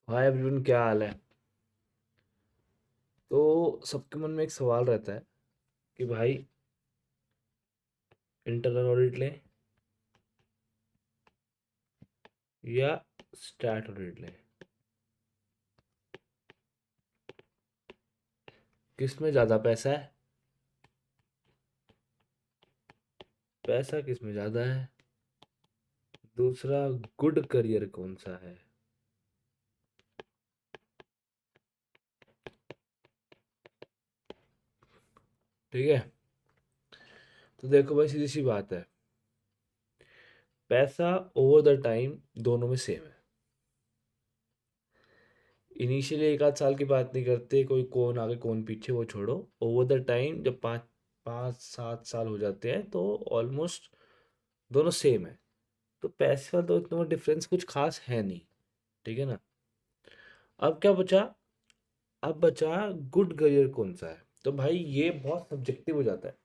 Hi everyone, क्या हाल है। तो सबके मन में एक सवाल रहता है कि भाई इंटरनल ऑडिट लें या स्टैट ऑडिट लें, किस में ज़्यादा पैसा है, पैसा किस में ज़्यादा है, दूसरा गुड करियर कौन सा है। ठीक है। तो देखो भाई, सीधी सी बात है, पैसा ओवर द टाइम दोनों में सेम है। इनिशियली एक आध साल की बात नहीं करते, कोई कौन आगे कौन पीछे वो छोड़ो। ओवर द टाइम जब पाँच पाँच सात साल हो जाते हैं तो ऑलमोस्ट दोनों सेम है। तो पैसे का तो इतना डिफरेंस कुछ खास है नहीं। ठीक है ना। अब क्या बचा, अब बचा गुड करियर कौन सा है। तो भाई ये बहुत सब्जेक्टिव हो जाता है।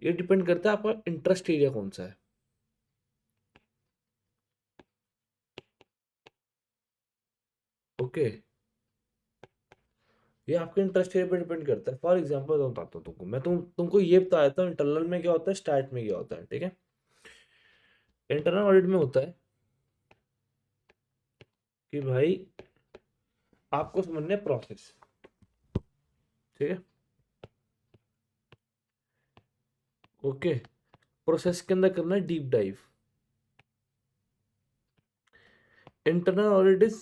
ये डिपेंड करता है आपका इंटरेस्ट एरिया कौन सा है। ओके। ये आपके इंटरेस्ट एरिया पे डिपेंड करता है। फॉर एग्जांपल मैं बताता हूँ तुमको, मैं तुमको ये बता देता हूँ इंटरनल में क्या होता है, स्टार्ट में क्या होता है। ठीक है। इंटरनल ऑडिट में होता है कि भाई आपको समझना है प्रोसेस। ठीक है। ओके। प्रोसेस के अंदर करना है deep dive. Internal audit is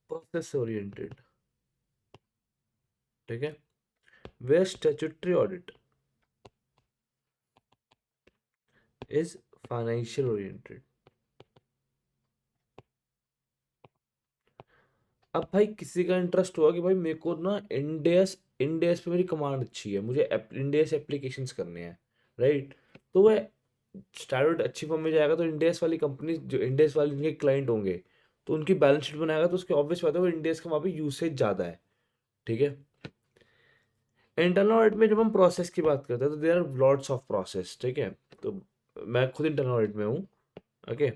process oriented. ठीक है। वे statutory audit is financial oriented. अब भाई किसी का इंटरेस्ट हुआ कि भाई मेरे को ना इंडेस इंडेस पे मेरी कमांड अच्छी है, मुझे इंडेस एप्लीकेशंस करने हैं। राइट। तो वह स्टार्ट अच्छी फॉर्म में जाएगा तो इंडेस वाली कंपनी, जो इंडेस वाले जिनके क्लाइंट होंगे, तो उनकी बैलेंस शीट बनाएगा तो उसके ऑब्वियस बात है वो इंडेस का वहाँ पे यूसेज ज़्यादा है। ठीक है। इंटरनल ऑडिट में जब हम प्रोसेस की बात करते हैं तो there are lots of process. ठीक है। तो मैं खुद इंटरनल ऑडिट में हूँ। ओके।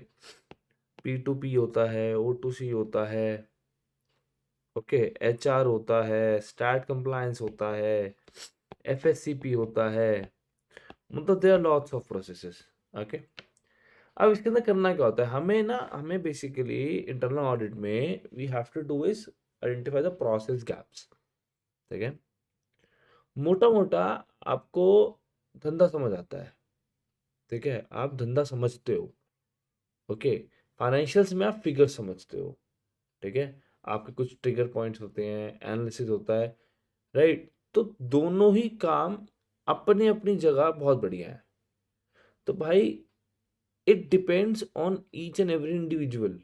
P2P होता है, O2C होता है। ओके। HR होता है, स्टैट कंप्लायंस होता है, FSCP होता है। मतलब there are lots of processes. Okay. अब इसके अंदर करना क्या होता है, हमें बेसिकली इंटरनल ऑडिट में we have to do is identify the process gaps. ठीक है। मोटा मोटा आपको धंधा समझ आता है। ठीक है। आप धंधा समझते हो। ओके। फाइनेंशियल्स में आप फिगर समझते हो। ठीक है। आपके कुछ ट्रिगर पॉइंट्स होते हैं, एनालिसिस होता है। राइट। तो दोनों ही काम अपनी अपनी जगह बहुत बढ़िया है। तो भाई it depends on each and every individual,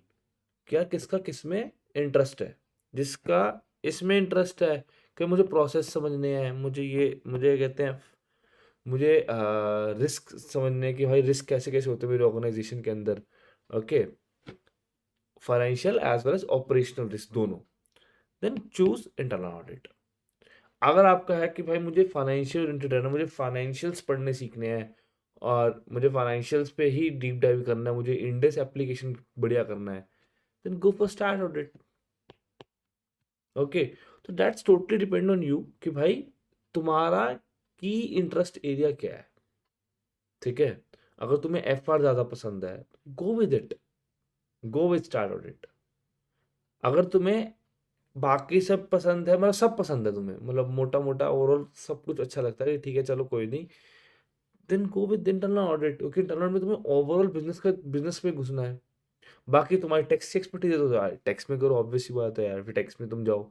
क्या किसका किस में इंटरेस्ट है। जिसका इसमें इंटरेस्ट है कि मुझे प्रोसेस समझने हैं, मुझे कहते हैं, मुझे रिस्क समझने की, भाई रिस्क कैसे कैसे होते हैं मेरे ऑर्गेनाइजेशन के अंदर। Okay. Financial as well as operational risk दोनों। Then choose internal audit. अगर आपका है कि भाई मुझे फाइनेंशियल ओरिएंटेड रहना, मुझे फाइनेंशियल्स पढ़ने सीखने हैं और मुझे फाइनेंशियल्स पे ही डीप डाइव करना है, मुझे इंडेक्स एप्लीकेशन बढ़िया करना है, then go for start audit. Okay. तो that's totally depend on you कि भाई तुम्हारा की इंटरेस्ट एरिया क्या है। ठीक है। अगर तुम्हें FR ज़्यादा पसंद है, go with it, go with star audit. अगर तुम्हें बाकी सब पसंद है, मतलब सब पसंद है तुम्हें, मतलब मोटा मोटा ओवरऑल सब कुछ अच्छा लगता है कि ठीक है चलो कोई नहीं, then go with internal audit, क्योंकि इंटरनल में तुम्हें ओवरऑल बिजनेस में घुसना है। बाकी तुम्हारी टैक्स की एक्सपर्टीज है तो यार टैक्स में करो, ऑब्वियस सी बात है यार, फिर टैक्स में तुम जाओ।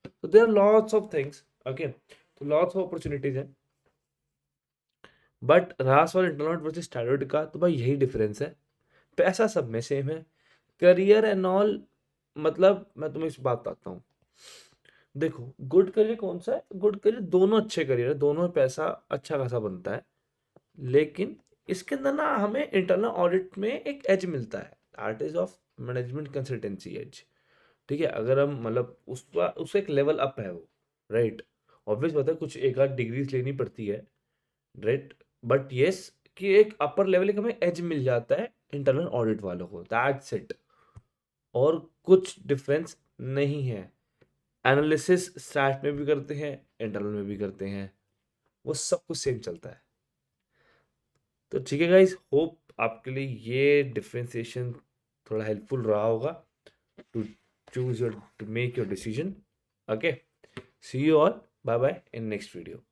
तो there are lots of things. Okay. तो लॉट्स ऑफ अपॉर्चुनिटीज हैं। बट रहा सवाल इंटरनल वर्सेस स्टैंडर्ड का, तो भाई यही डिफरेंस है। पैसा सब में सेम है। करियर एंड ऑल, मतलब मैं तुम्हें इस बात बताता हूँ। देखो गुड करियर कौन सा है, गुड करियर दोनों अच्छे करियर है, दोनों में पैसा अच्छा खासा बनता है। लेकिन इसके अंदर ना हमें इंटरनल ऑडिट में एक एज मिलता है, that is of management consultancy edge. ठीक है। अगर हम मतलब उसका एक लेवल अप है वो। राइट। ऑब्वियस बात है कुछ एक आध डिग्रीज लेनी पड़ती है। राइट। बट यस, कि एक अपर लेवल एक हमें एज मिल जाता है इंटरनल ऑडिट वालों को, दैट्स इट। और कुछ डिफरेंस नहीं है। एनालिसिस स्टार्ट में भी करते हैं, इंटरनल में भी करते हैं, वो सब कुछ सेम चलता है। तो ठीक है गाइस, होप आपके लिए ये डिफरेंशिएशन थोड़ा हेल्पफुल रहा होगा to choose your to make your decision. Okay, see you all, bye bye in next video.